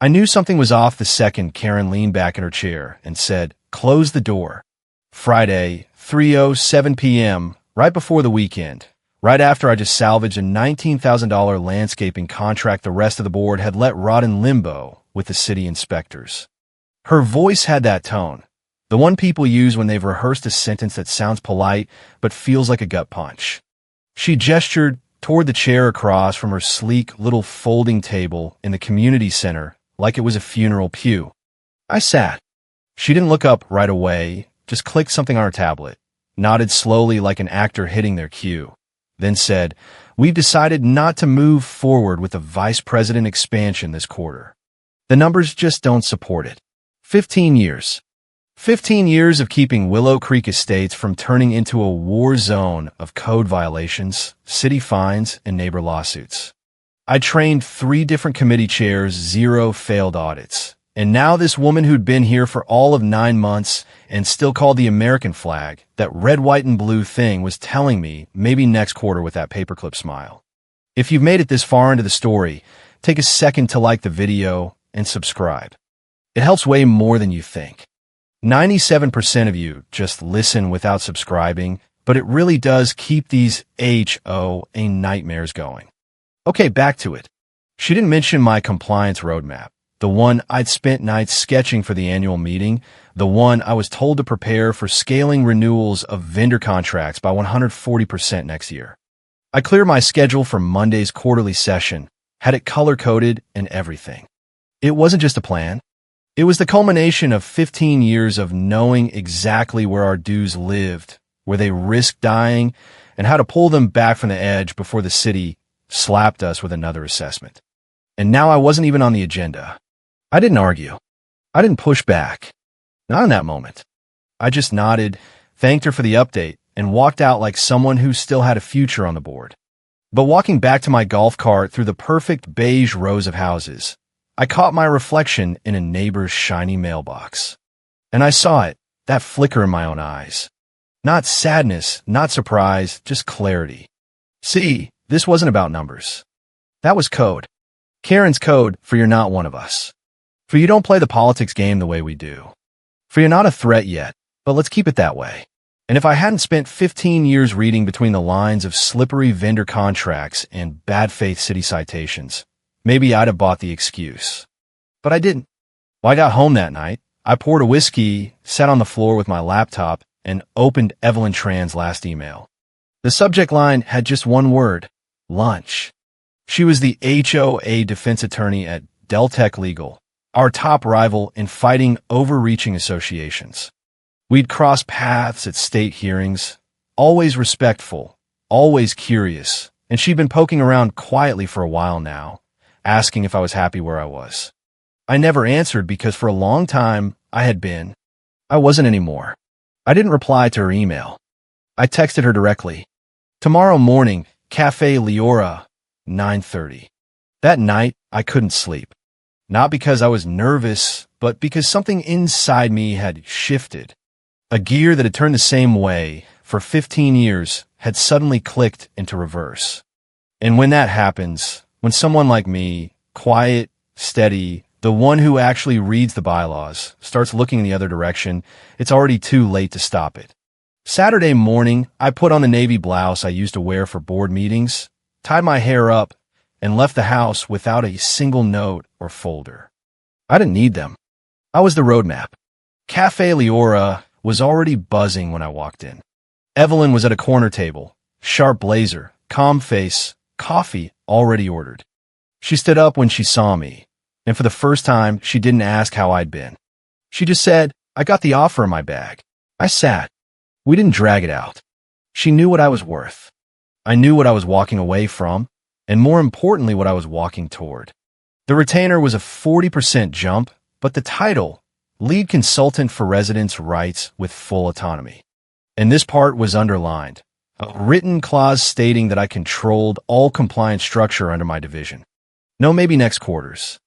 I knew something was off the second Karen leaned back in her chair and said, "Close the door." Friday, 3:07 p.m., right before the weekend, right after I just salvaged a $19,000 landscaping contract the rest of the board had let rot in limbo with the city inspectors. Her voice had that tone, the one people use when they've rehearsed a sentence that sounds polite but feels like a gut punch. She gestured toward the chair across from her sleek little folding table in the community center like it was a funeral pew. I sat. She didn't look up right away, just clicked something on her tablet, nodded slowly like an actor hitting their cue, then said, "We've decided not to move forward with the vice president expansion this quarter. The numbers just don't support it." 15 years. 15 years of keeping Willow Creek Estates from turning into a war zone of code violations, city fines, and neighbor lawsuits. I trained 3 different committee chairs, 0 failed audits. And now this woman who'd been here for all of 9 months and still called the American flag, that red, white, and blue thing, was telling me maybe next quarter with that paperclip smile. If you've made it this far into the story, take a second to like the video and subscribe. It helps way more than you think. 97% of you just listen without subscribing, but it really does keep these HOA nightmares going. Okay, back to it. She didn't mention my compliance roadmap, the one I'd spent nights sketching for the annual meeting, the one I was told to prepare for scaling renewals of vendor contracts by 140% next year. I cleared my schedule for Monday's quarterly session, had it color-coded and everything. It wasn't just a plan. It was the culmination of 15 years of knowing exactly where our dues lived, where they risked dying, and how to pull them back from the edge before the city slapped us with another assessment. And now I wasn't even on the agenda. I didn't argue. I didn't push back. Not in that moment. I just nodded, thanked her for the update, and walked out like someone who still had a future on the board. But walking back to my golf cart through the perfect beige rows of houses, I caught my reflection in a neighbor's shiny mailbox. And I saw it, that flicker in my own eyes. Not sadness, not surprise, just clarity. See, this wasn't about numbers. That was code. Karen's code for "you're not one of us." For "you don't play the politics game the way we do." For "you're not a threat yet, but let's keep it that way." And if I hadn't spent 15 years reading between the lines of slippery vendor contracts and bad faith city citations, maybe I'd have bought the excuse. But I didn't. When I got home that night, I poured a whiskey, sat on the floor with my laptop, and opened Evelyn Tran's last email. The subject line had just one word: lunch. She was the HOA defense attorney at Deltec Legal, our top rival in fighting overreaching associations. We'd crossed paths at state hearings, always respectful, always curious, and she'd been poking around quietly for a while now, asking if I was happy where I was. I never answered because for a long time I had been. I wasn't anymore. I didn't reply to her email. I texted her directly. "Tomorrow morning, Cafe Leora, 9:30. That night, I couldn't sleep. Not because I was nervous, but because something inside me had shifted. A gear that had turned the same way for 15 years had suddenly clicked into reverse. And when that happens, when someone like me, quiet, steady, the one who actually reads the bylaws, starts looking in the other direction, it's already too late to stop it. Saturday morning, I put on the navy blouse I used to wear for board meetings, tied my hair up, and left the house without a single note or folder. I didn't need them. I was the roadmap. Cafe Leora was already buzzing when I walked in. Evelyn was at a corner table, sharp blazer, calm face, coffee already ordered. She stood up when she saw me, and for the first time, she didn't ask how I'd been. She just said, "I got the offer in my bag." I sat. We didn't drag it out. She knew what I was worth. I knew what I was walking away from, and more importantly, what I was walking toward. The retainer was a 40% jump, but the title, lead consultant for residents' rights with full autonomy. And this part was underlined, a written clause stating that I controlled all compliance structure under my division. No maybe next quarters.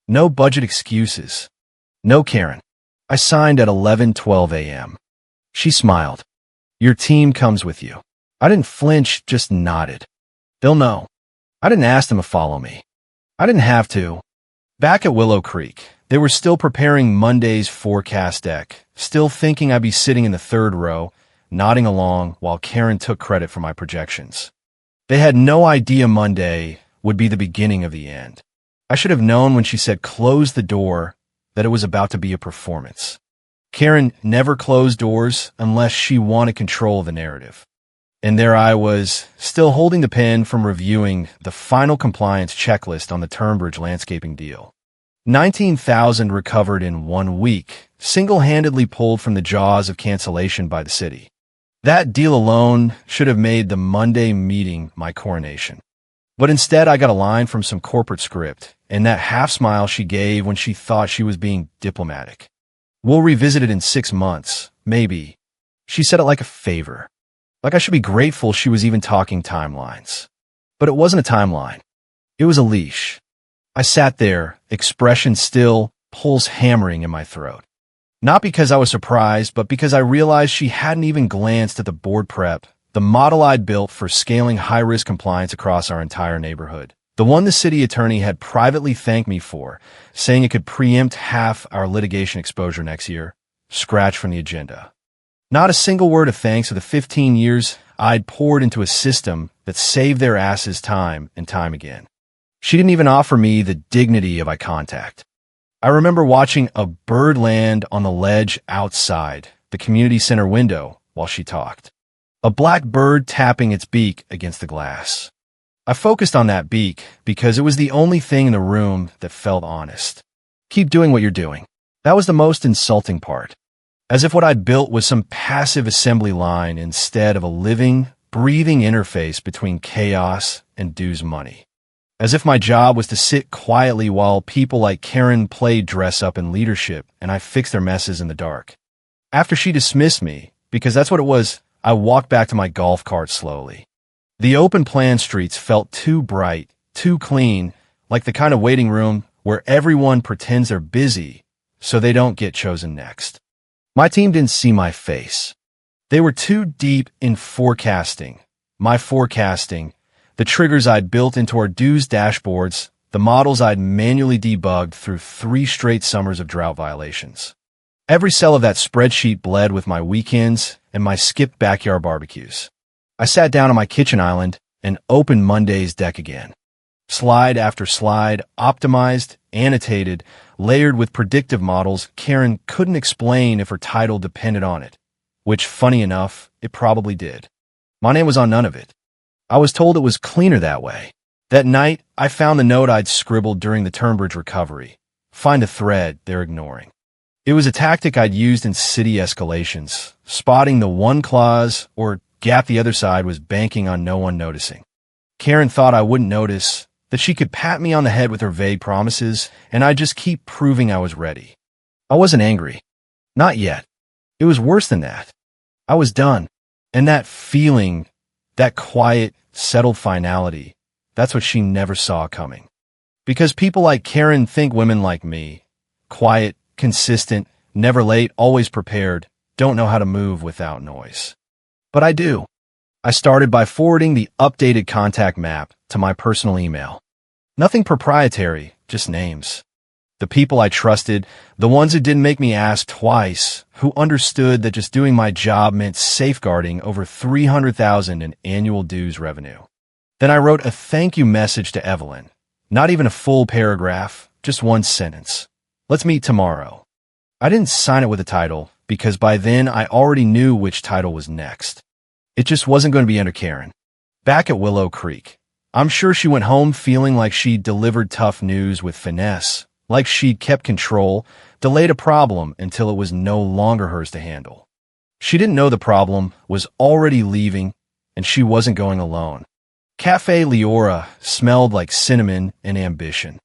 No budget excuses. No Karen. I signed at 11:12 a.m. She smiled. "Your team comes with you." I didn't flinch, just nodded. "They'll know." I didn't ask them to follow me. I didn't have to. Back at Willow Creek, they were still preparing Monday's forecast deck, still thinking I'd be sitting in the third row, nodding along while Karen took credit for my projections. They had no idea Monday would be the beginning of the end. I should have known when she said close the door that it was about to be a performance. Karen never closed doors unless she wanted control of the narrative. And there I was, still holding the pen from reviewing the final compliance checklist on the Turnbridge landscaping deal. 19,000 recovered in 1 week, single-handedly pulled from the jaws of cancellation by the city. That deal alone should have made the Monday meeting my coronation. But instead, I got a line from some corporate script, and that half-smile she gave when she thought she was being diplomatic. We'll revisit it in 6 months, maybe. She said it like a favor. Like I should be grateful she was even talking timelines. But it wasn't a timeline. It was a leash. I sat there, expression still, pulse hammering in my throat. Not because I was surprised, but because I realized she hadn't even glanced at the board prep, the model I'd built for scaling high-risk compliance across our entire neighborhood. The one the city attorney had privately thanked me for, saying it could preempt half our litigation exposure next year, scratched from the agenda. Not a single word of thanks for the 15 years I'd poured into a system that saved their asses time and time again. She didn't even offer me the dignity of eye contact. I remember watching a bird land on the ledge outside the community center window while she talked. A black bird tapping its beak against the glass. I focused on that beak because it was the only thing in the room that felt honest. Keep doing what you're doing. That was the most insulting part. As if what I'd built was some passive assembly line instead of a living, breathing interface between chaos and dues money. As if my job was to sit quietly while people like Karen played dress-up in leadership and I fixed their messes in the dark. After she dismissed me, because that's what it was, I walked back to my golf cart slowly. The open-plan streets felt too bright, too clean, like the kind of waiting room where everyone pretends they're busy so they don't get chosen next. My team didn't see my face. They were too deep in forecasting. My forecasting, the triggers I'd built into our dues dashboards, the models I'd manually debugged through 3 straight summers of drought violations. Every cell of that spreadsheet bled with my weekends and my skipped backyard barbecues. I sat down on my kitchen island and opened Monday's deck again. Slide after slide, optimized, annotated, layered with predictive models Karen couldn't explain if her title depended on it, which, funny enough, it probably did. My name was on none of it. I was told it was cleaner that way. That night, I found the note I'd scribbled during the Turnbridge recovery. Find a thread they're ignoring. It was a tactic I'd used in city escalations, spotting the one clause or gap the other side was banking on no one noticing. Karen thought I wouldn't notice, that she could pat me on the head with her vague promises, and I'd just keep proving I was ready. I wasn't angry. Not yet. It was worse than that. I was done. And that feeling, that quiet, settled finality, that's what she never saw coming. Because people like Karen think women like me, quiet, consistent, never late, always prepared, don't know how to move without noise. But I do. I started by forwarding the updated contact map to my personal email. Nothing proprietary, just names. The people I trusted, the ones who didn't make me ask twice, who understood that just doing my job meant safeguarding over $300,000 in annual dues revenue. Then I wrote a thank you message to Evelyn. Not even a full paragraph, just one sentence. Let's meet tomorrow. I didn't sign it with a title because by then I already knew which title was next. It just wasn't going to be under Karen. Back at Willow Creek, I'm sure she went home feeling like she'd delivered tough news with finesse, like she'd kept control, delayed a problem until it was no longer hers to handle. She didn't know the problem was already leaving, and she wasn't going alone. Cafe Leora smelled like cinnamon and ambition.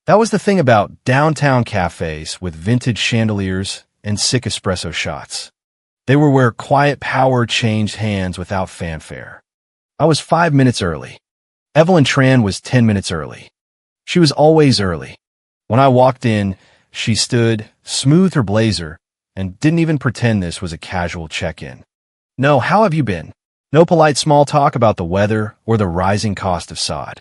That was the thing about downtown cafes with vintage chandeliers and sick espresso shots. They were where quiet power changed hands without fanfare. I was 5 minutes early. Evelyn Tran was 10 minutes early. She was always early. When I walked in, she stood, smoothed her blazer, and didn't even pretend this was a casual check-in. No, how have you been? No polite small talk about the weather or the rising cost of sod.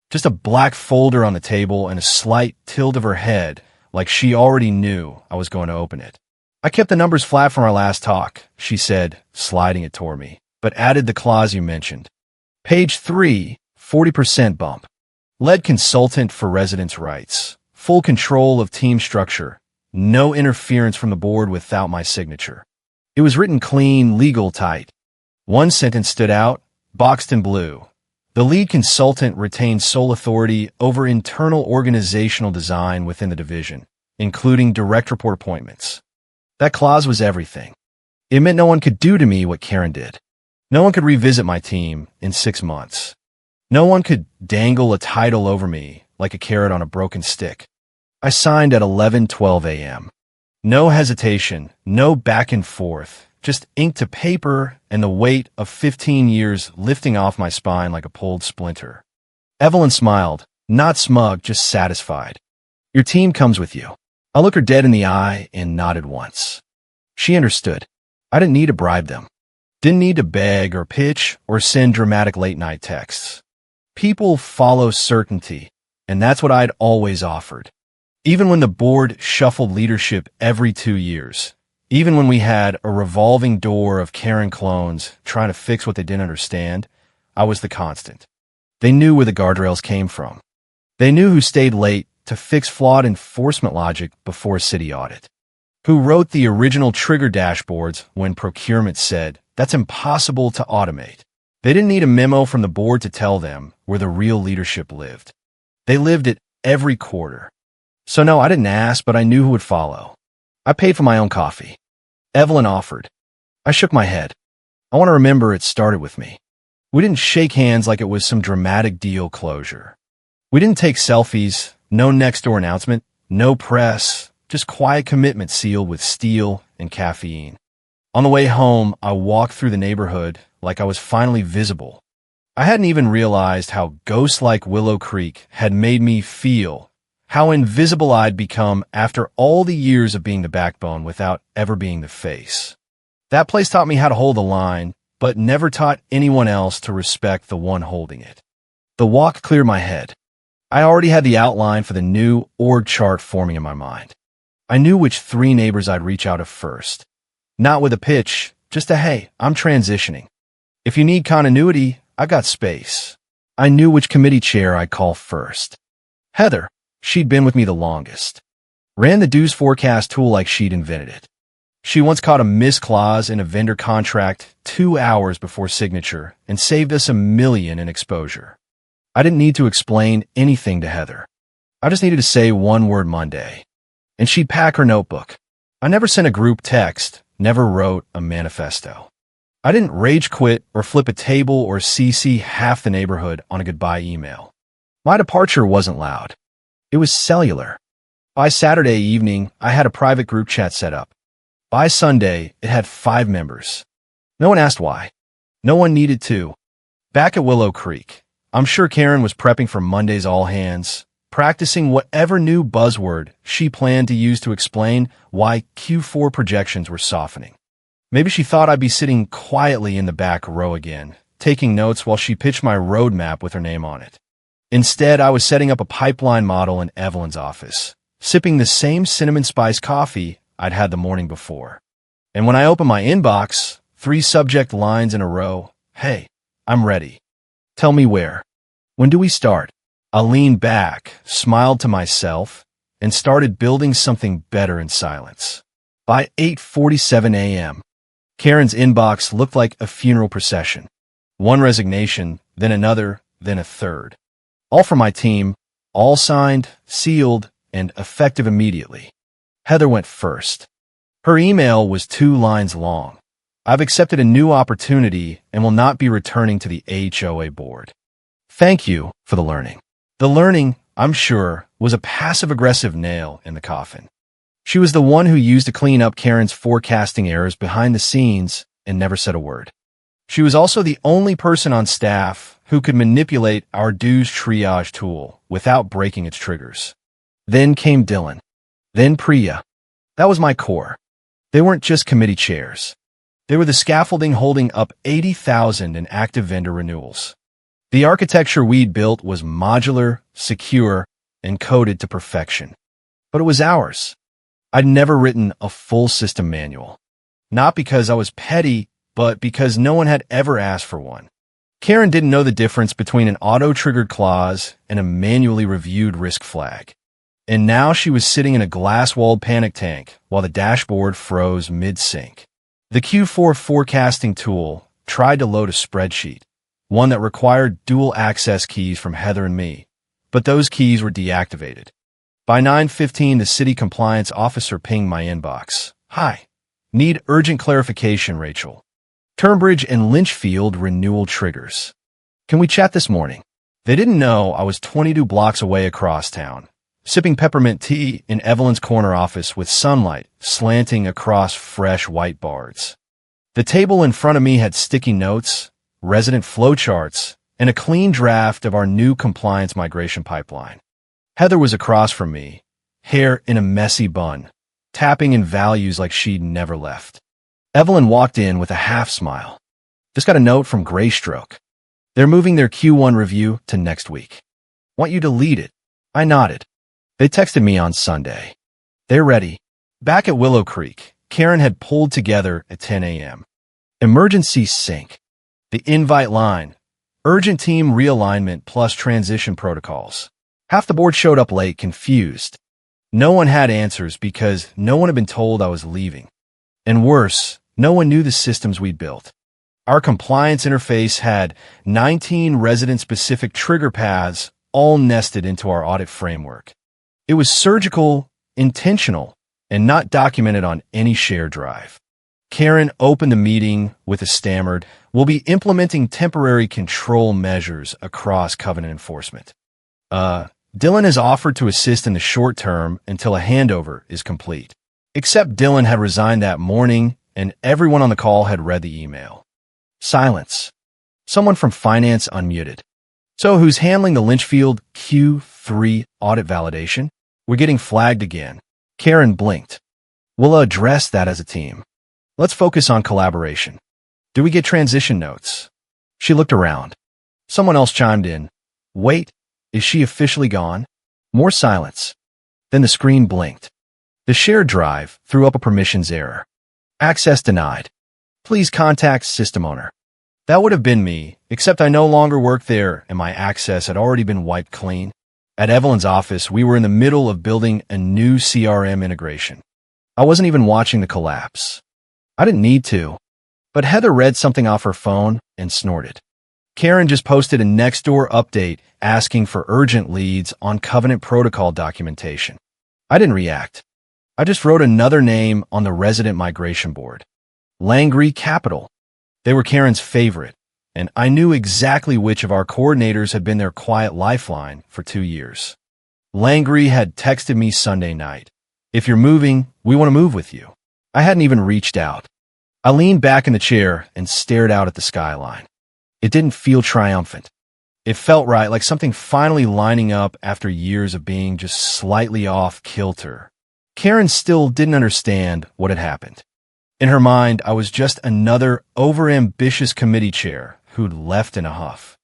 Just a black folder on the table and a slight tilt of her head, like she already knew I was going to open it. I kept the numbers flat from our last talk, she said, sliding it toward me, but added the clause you mentioned. Page 3, 40% bump. Lead consultant for residents' rights. Full control of team structure. No interference from the board without my signature. It was written clean, legal tight. One sentence stood out, boxed in blue. The lead consultant retains sole authority over internal organizational design within the division, including direct report appointments. That clause was everything. It meant no one could do to me what Karen did. No one could revisit my team in 6 months. No one could dangle a title over me like a carrot on a broken stick. I signed at 11:12 a.m. No hesitation, no back and forth, just ink to paper and the weight of 15 years lifting off my spine like a pulled splinter. Evelyn smiled, not smug, just satisfied. Your team comes with you. I looked her dead in the eye and nodded once. She understood. I didn't need to bribe them. Didn't need to beg or pitch or send dramatic late-night texts. People follow certainty, and that's what I'd always offered. Even when the board shuffled leadership every 2 years, even when we had a revolving door of Karen clones trying to fix what they didn't understand, I was the constant. They knew where the guardrails came from. They knew who stayed late to fix flawed enforcement logic before a city audit, who wrote the original trigger dashboards when procurement said, that's impossible to automate. They didn't need a memo from the board to tell them where the real leadership lived. They lived it every quarter. So no, I didn't ask, but I knew who would follow. I paid for my own coffee. Evelyn offered. I shook my head. I want to remember it started with me. We didn't shake hands like it was some dramatic deal closure. We didn't take selfies, no next door announcement, no press, just quiet commitment sealed with steel and caffeine. On the way home, I walked through the neighborhood like I was finally visible. I hadn't even realized how ghost-like Willow Creek had made me feel, how invisible I'd become after all the years of being the backbone without ever being the face. That place taught me how to hold the line, but never taught anyone else to respect the one holding it. The walk cleared my head. I already had the outline for the new org chart forming in my mind. I knew which 3 neighbors I'd reach out to first. Not with a pitch, just a hey, I'm transitioning. If you need continuity, I've got space. I knew which committee chair I'd call first. Heather, she'd been with me the longest. Ran the dues forecast tool like she'd invented it. She once caught a missed clause in a vendor contract 2 hours before signature and saved us $1 million in exposure. I didn't need to explain anything to Heather. I just needed to say one word Monday. And she'd pack her notebook. I never sent a group text, never wrote a manifesto. I didn't rage quit or flip a table or CC half the neighborhood on a goodbye email. My departure wasn't loud. It was cellular. By Saturday evening, I had a private group chat set up. By Sunday, it had 5 members. No one asked why. No one needed to. Back at Willow Creek, I'm sure Karen was prepping for Monday's all hands, practicing whatever new buzzword she planned to use to explain why Q4 projections were softening. Maybe she thought I'd be sitting quietly in the back row again, taking notes while she pitched my roadmap with her name on it. Instead, I was setting up a pipeline model in Evelyn's office, sipping the same cinnamon spice coffee I'd had the morning before. And when I opened my inbox, 3 subject lines in a row, hey, I'm ready. Tell me where. When do we start? I leaned back, smiled to myself, and started building something better in silence. By 8:47 a.m., Karen's inbox looked like a funeral procession. One resignation, then another, then a third. All from my team, all signed, sealed, and effective immediately. Heather went first. Her email was 2 lines long. I've accepted a new opportunity and will not be returning to the HOA board. Thank you for the learning. The learning, I'm sure, was a passive-aggressive nail in the coffin. She was the one who used to clean up Karen's forecasting errors behind the scenes and never said a word. She was also the only person on staff who could manipulate our dues triage tool without breaking its triggers. Then came Dylan. Then Priya. That was my core. They weren't just committee chairs. They were the scaffolding holding up 80,000 in active vendor renewals. The architecture we'd built was modular, secure, and coded to perfection. But it was ours. I'd never written a full system manual. Not because I was petty, but because no one had ever asked for one. Karen didn't know the difference between an auto-triggered clause and a manually reviewed risk flag. And now she was sitting in a glass-walled panic tank while the dashboard froze mid-sync. The Q4 forecasting tool tried to load a spreadsheet, one that required dual access keys from Heather and me, but those keys were deactivated. By 9:15, the city compliance officer pinged my inbox. "Hi. Need urgent clarification, Rachel. Turnbridge and Lynchfield renewal triggers. Can we chat this morning?" They didn't know I was 22 blocks away across town, sipping peppermint tea in Evelyn's corner office with sunlight slanting across fresh white boards. The table in front of me had sticky notes, resident flowcharts, and a clean draft of our new compliance migration pipeline. Heather was across from me, hair in a messy bun, tapping in values like she'd never left. Evelyn walked in with a half smile. "Just got a note from Graystroke. They're moving their Q1 review to next week. Want you to lead it." I nodded. They texted me on Sunday. "They're ready." Back at Willow Creek, Karen had pulled together at 10 a.m. Emergency sync. The invite line. Urgent team realignment plus transition protocols. Half the board showed up late, confused. No one had answers because no one had been told I was leaving. And worse, no one knew the systems we'd built. Our compliance interface had 19 resident-specific trigger paths all nested into our audit framework. It was surgical, intentional, and not documented on any shared drive. Karen opened the meeting with a stammered, "We'll be implementing temporary control measures across covenant enforcement. Dylan has offered to assist in the short term until a handover is complete." Except Dylan had resigned that morning, and everyone on the call had read the email. Silence. Someone from finance unmuted. "So who's handling the Lynchfield Q3 audit validation? We're getting flagged again." Karen blinked. "We'll address that as a team. Let's focus on collaboration. Do we get transition notes?" She looked around. Someone else chimed in. "Wait, is she officially gone?" More silence. Then the screen blinked. The shared drive threw up a permissions error. "Access denied. Please contact system owner." That would have been me, except I no longer worked there and my access had already been wiped clean. At Evelyn's office, we were in the middle of building a new CRM integration. I wasn't even watching the collapse. I didn't need to. But Heather read something off her phone and snorted. Karen just posted a Nextdoor update asking for urgent leads on covenant protocol documentation. I didn't react. I just wrote another name on the resident migration board. Langree Capital. They were Karen's favorite, and I knew exactly which of our coordinators had been their quiet lifeline for 2 years. Langree had texted me Sunday night. "If you're moving, we want to move with you." I hadn't even reached out. I leaned back in the chair and stared out at the skyline. It didn't feel triumphant. It felt right, like something finally lining up after years of being just slightly off kilter. Karen still didn't understand what had happened. In her mind, I was just another overambitious committee chair who'd left in a huff.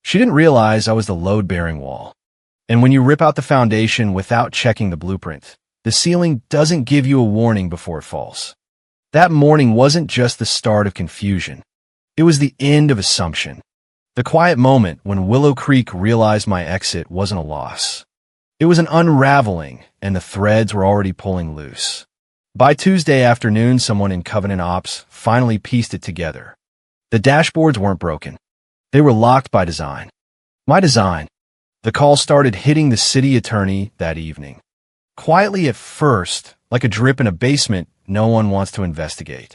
She didn't realize I was the load-bearing wall. And when you rip out the foundation without checking the blueprint, the ceiling doesn't give you a warning before it falls. That morning wasn't just the start of confusion. It was the end of assumption. The quiet moment when Willow Creek realized my exit wasn't a loss. It was an unraveling, and the threads were already pulling loose. By Tuesday afternoon, someone in Covenant Ops finally pieced it together. The dashboards weren't broken. They were locked by design. My design. The call started hitting the city attorney that evening. Quietly at first, like a drip in a basement no one wants to investigate.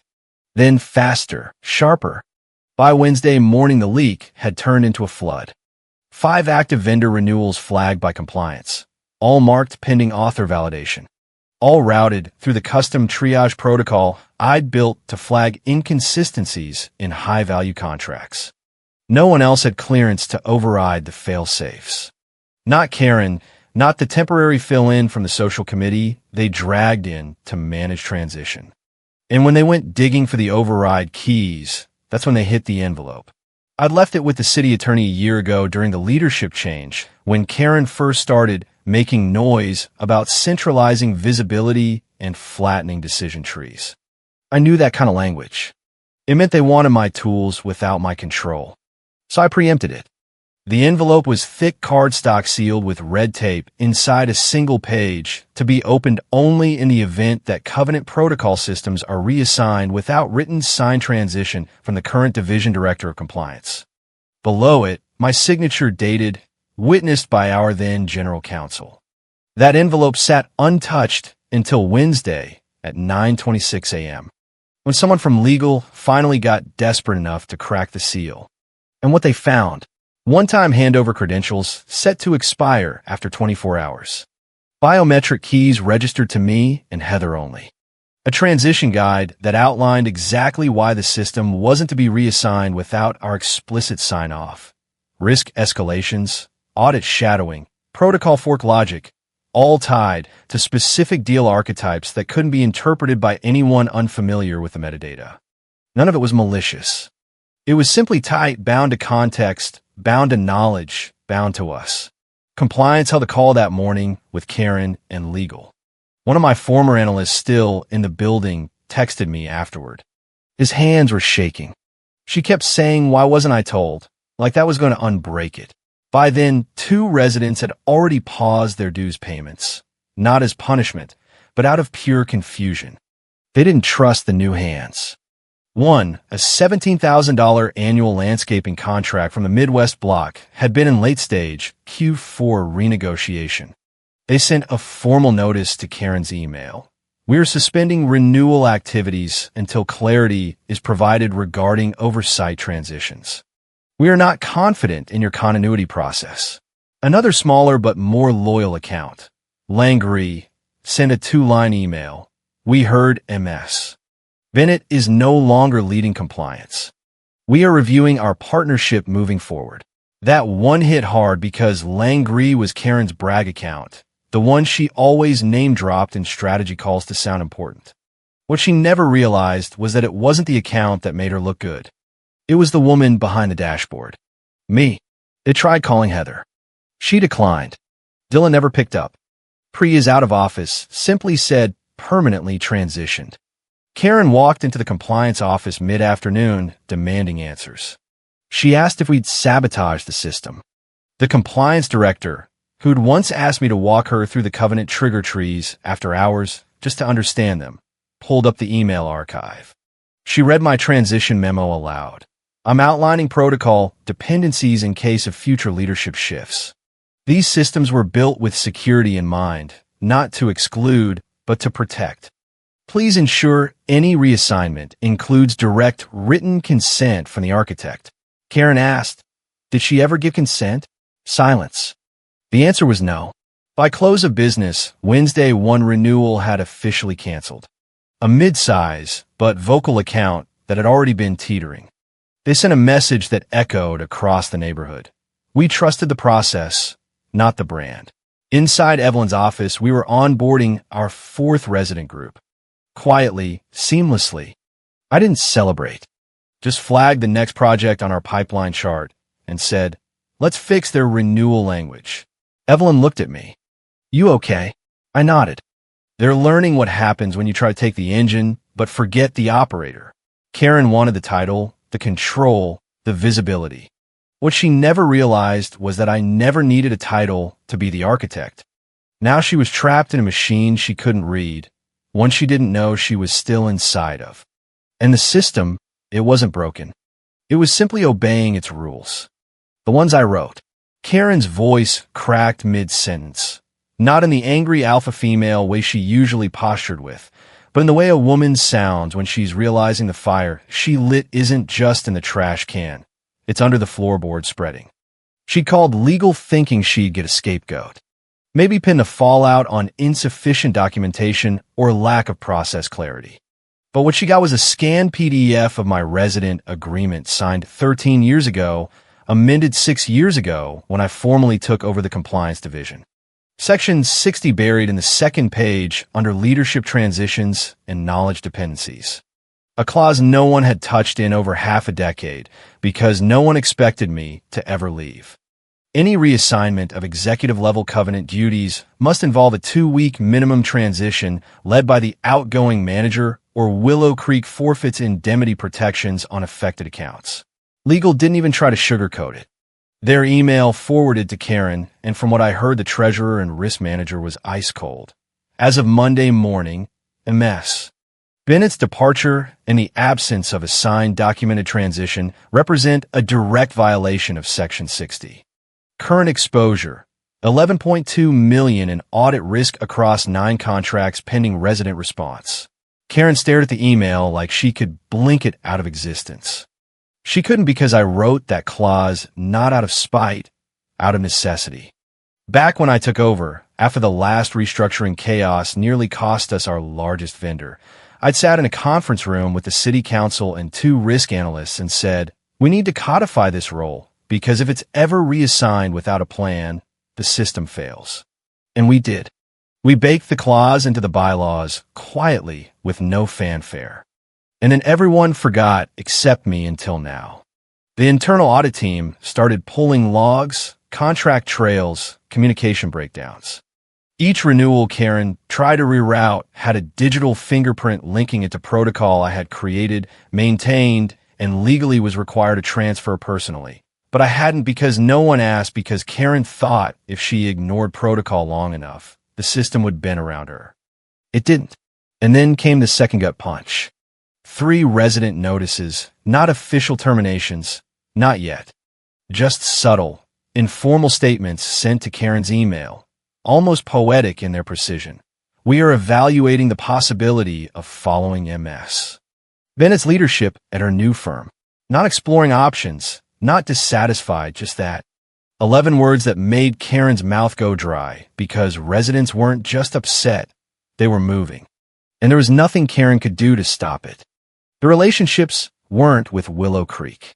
Then faster, sharper. By Wednesday morning, the leak had turned into a flood. 5 active vendor renewals flagged by compliance, all marked pending author validation, all routed through the custom triage protocol I'd built to flag inconsistencies in high-value contracts. No one else had clearance to override the fail-safes. Not Karen, not the temporary fill-in from the social committee they dragged in to manage transition. And when they went digging for the override keys, that's when they hit the envelope. I'd left it with the city attorney a year ago during the leadership change, when Karen first started making noise about centralizing visibility and flattening decision trees. I knew that kind of language. It meant they wanted my tools without my control. So I preempted it. The envelope was thick cardstock sealed with red tape inside a single page to be opened only in the event that Covenant protocol systems are reassigned without written signed transition from the current division director of compliance. Below it, my signature dated, witnessed by our then general counsel. That envelope sat untouched until Wednesday at 9:26 a.m., when someone from legal finally got desperate enough to crack the seal. And what they found: one-time handover credentials set to expire after 24 hours. Biometric keys registered to me and Heather only. A transition guide that outlined exactly why the system wasn't to be reassigned without our explicit sign-off. Risk escalations, audit shadowing, protocol fork logic, all tied to specific deal archetypes that couldn't be interpreted by anyone unfamiliar with the metadata. None of it was malicious. It was simply tight, bound to context, bound to knowledge, bound to us. Compliance held a call that morning with Karen and legal. One of my former analysts still in the building texted me afterward. His hands were shaking. She kept saying, "Why wasn't I told?" Like that was going to unbreak it. By then, 2 residents had already paused their dues payments, not as punishment, but out of pure confusion. They didn't trust the new hands. One, a $17,000 annual landscaping contract from the Midwest block, had been in late-stage Q4 renegotiation. They sent a formal notice to Karen's email. "We are suspending renewal activities until clarity is provided regarding oversight transitions. We are not confident in your continuity process." Another smaller but more loyal account, Langree, sent a 2-line email. "We heard MS. Bennett is no longer leading compliance. We are reviewing our partnership moving forward." That one hit hard because Langree was Karen's brag account, the one she always name-dropped in strategy calls to sound important. What she never realized was that it wasn't the account that made her look good. It was the woman behind the dashboard. Me. They tried calling Heather. She declined. Dylan never picked up. Pri is out of office, simply said permanently transitioned. Karen walked into the compliance office mid-afternoon, demanding answers. She asked if we'd sabotaged the system. The compliance director, who'd once asked me to walk her through the Covenant trigger trees after hours just to understand them, pulled up the email archive. She read my transition memo aloud. "I'm outlining protocol dependencies in case of future leadership shifts. These systems were built with security in mind, not to exclude, but to protect. Please ensure any reassignment includes direct written consent from the architect." Karen asked, "Did she ever give consent?" Silence. The answer was no. By close of business, Wednesday, one renewal had officially canceled. A mid-size, but vocal account that had already been teetering. They sent a message that echoed across the neighborhood. We trusted the process, not the brand. Inside Evelyn's office, we were onboarding our 4th resident group. Quietly, seamlessly. I didn't celebrate. Just flagged the next project on our pipeline chart and said, "Let's fix their renewal language." Evelyn looked at me. "You okay?" I nodded. They're learning what happens when you try to take the engine, but forget the operator. Karen wanted the title, the control, the visibility. What she never realized was that I never needed a title to be the architect. Now she was trapped in a machine she couldn't read, one she didn't know she was still inside of. And the system, it wasn't broken. It was simply obeying its rules. The ones I wrote. Karen's voice cracked mid-sentence, not in the angry alpha female way she usually postured with, but in the way a woman sounds when she's realizing the fire she lit isn't just in the trash can. It's under the floorboard spreading. She called legal thinking she'd get a scapegoat. Maybe pin the fallout on insufficient documentation or lack of process clarity. But what she got was a scanned PDF of my resident agreement signed 13 years ago, amended 6 years ago when I formally took over the compliance division. Section 60 buried in the second page under leadership transitions and knowledge dependencies. A clause no one had touched in over half a decade because no one expected me to ever leave. Any reassignment of executive-level covenant duties must involve a 2-week minimum transition led by the outgoing manager, or Willow Creek forfeits indemnity protections on affected accounts. Legal didn't even try to sugarcoat it. Their email forwarded to Karen, and from what I heard, the treasurer and risk manager was ice cold. As of Monday morning, a mess. Bennett's departure and the absence of a signed documented transition represent a direct violation of Section 60. Current exposure, $11.2 million in audit risk across 9 contracts pending resident response. Karen stared at the email like she could blink it out of existence. She couldn't because I wrote that clause not out of spite, out of necessity. Back when I took over, after the last restructuring chaos nearly cost us our largest vendor, I'd sat in a conference room with the city council and 2 risk analysts and said, "We need to codify this role, because if it's ever reassigned without a plan, the system fails." And we did. We baked the clause into the bylaws, quietly, with no fanfare. And then everyone forgot except me until now. The internal audit team started pulling logs, contract trails, communication breakdowns. Each renewal Karen tried to reroute had a digital fingerprint linking it to protocol I had created, maintained, and legally was required to transfer personally. But I hadn't because no one asked, because Karen thought if she ignored protocol long enough, the system would bend around her. It didn't. And then came the second gut punch. 3 resident notices, not official terminations, not yet. Just subtle, informal statements sent to Karen's email, almost poetic in their precision. We are evaluating the possibility of following MS. Bennett's leadership at her new firm, not exploring options, not dissatisfied, just that. 11 words that made Karen's mouth go dry because residents weren't just upset, they were moving. And there was nothing Karen could do to stop it. The relationships weren't with Willow Creek.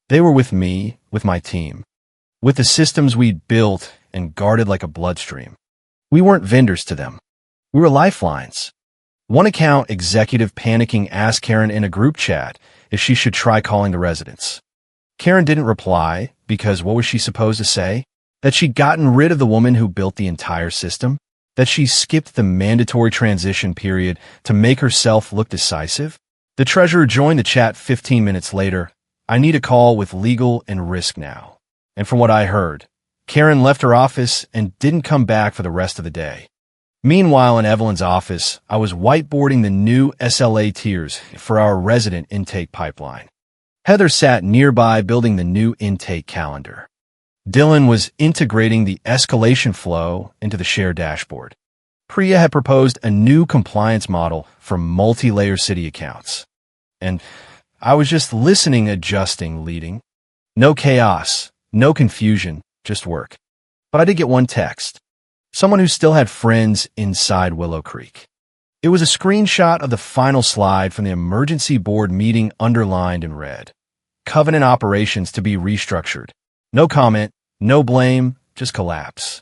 They were with me, with my team, with the systems we'd built and guarded like a bloodstream. We weren't vendors to them. We were lifelines. One account executive panicking asked Karen in a group chat if she should try calling the residents. Karen didn't reply because what was she supposed to say? That she'd gotten rid of the woman who built the entire system? That she skipped the mandatory transition period to make herself look decisive? The treasurer joined the chat 15 minutes later. "I need a call with legal and risk now." And from what I heard, Karen left her office and didn't come back for the rest of the day. Meanwhile, in Evelyn's office, I was whiteboarding the new SLA tiers for our resident intake pipeline. Heather sat nearby building the new intake calendar. Dylan was integrating the escalation flow into the shared dashboard. Priya had proposed a new compliance model for multi-layer city accounts. And I was just listening, adjusting, leading. No chaos, no confusion, just work. But I did get one text. Someone who still had friends inside Willow Creek. It was a screenshot of the final slide from the emergency board meeting underlined in red. Covenant operations to be restructured. No comment, no blame, just collapse.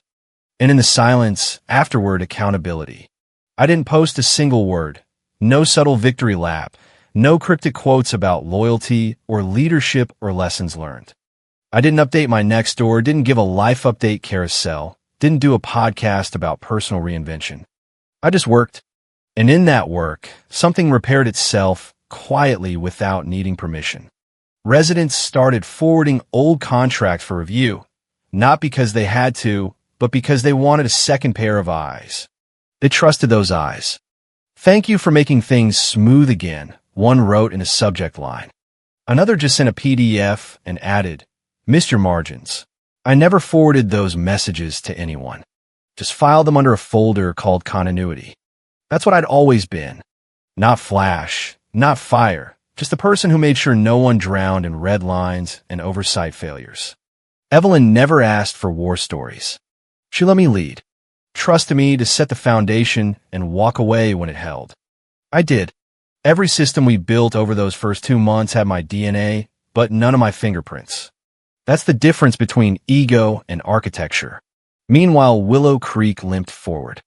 And in the silence, afterward, accountability. I didn't post a single word. No subtle victory lap. No cryptic quotes about loyalty or leadership or lessons learned. I didn't update my Nextdoor, didn't give a life update carousel, didn't do a podcast about personal reinvention. I just worked. And in that work, something repaired itself quietly without needing permission. Residents started forwarding old contracts for review, not because they had to, but because they wanted a second pair of eyes. They trusted those eyes. "Thank you for making things smooth again," one wrote in a subject line. Another just sent a PDF and added, "Missed your margins." I never forwarded those messages to anyone. Just filed them under a folder called continuity. That's what I'd always been. Not flash, not fire. Just the person who made sure no one drowned in red lines and oversight failures. Evelyn never asked for war stories. She let me lead, trusted me to set the foundation and walk away when it held. I did. Every system we built over those first 2 months had my DNA, but none of my fingerprints. That's the difference between ego and architecture. Meanwhile, Willow Creek limped forward.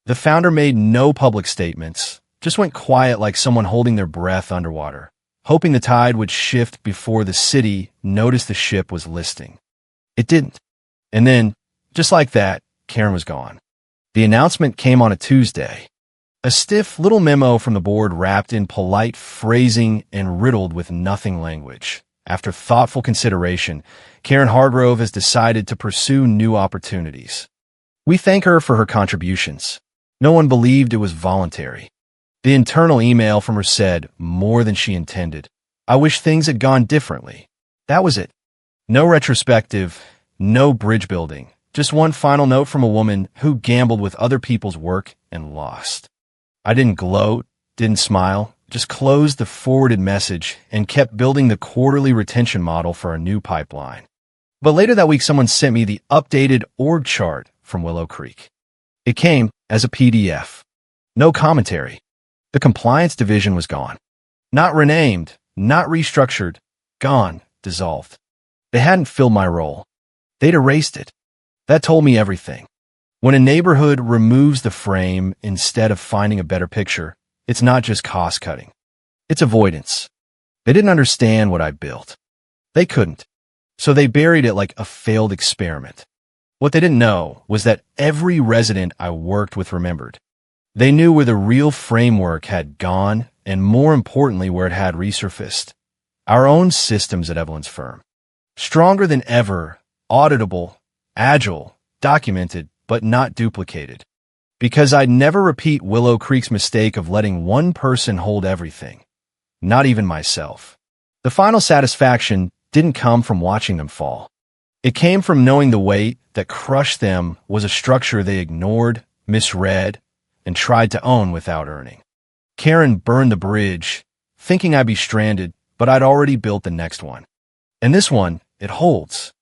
The founder made no public statements, Just went quiet like someone holding their breath underwater, hoping the tide would shift before the city noticed the ship was listing. It didn't. And then, just like that, Karen was gone. The announcement came on a Tuesday. A stiff little memo from the board wrapped in polite phrasing and riddled with nothing language. After thoughtful consideration, Karen Hargrove has decided to pursue new opportunities. We thank her for her contributions. No one believed it was voluntary. The internal email from her said more than she intended. I wish things had gone differently. That was it. No retrospective, no bridge building. Just one final note from a woman who gambled with other people's work and lost. I didn't gloat, didn't smile, just closed the forwarded message and kept building the quarterly retention model for a new pipeline. But later that week, someone sent me the updated org chart from Willow Creek. It came as a PDF. No commentary. The compliance division was gone. Not renamed, not restructured, gone, dissolved. They hadn't filled my role. They'd erased it. That told me everything. When a neighborhood removes the frame instead of finding a better picture, it's not just cost cutting. It's avoidance. They didn't understand what I built. They couldn't. So they buried it like a failed experiment. What they didn't know was that every resident I worked with remembered. They knew where the real framework had gone and, more importantly, where it had resurfaced. Our own systems at Evelyn's firm. Stronger than ever, auditable, agile, documented, but not duplicated. Because I'd never repeat Willow Creek's mistake of letting one person hold everything. Not even myself. The final satisfaction didn't come from watching them fall. It came from knowing the weight that crushed them was a structure they ignored, misread, and tried to own without earning. Karen burned the bridge, thinking I'd be stranded, but I'd already built the next one. And this one, it holds.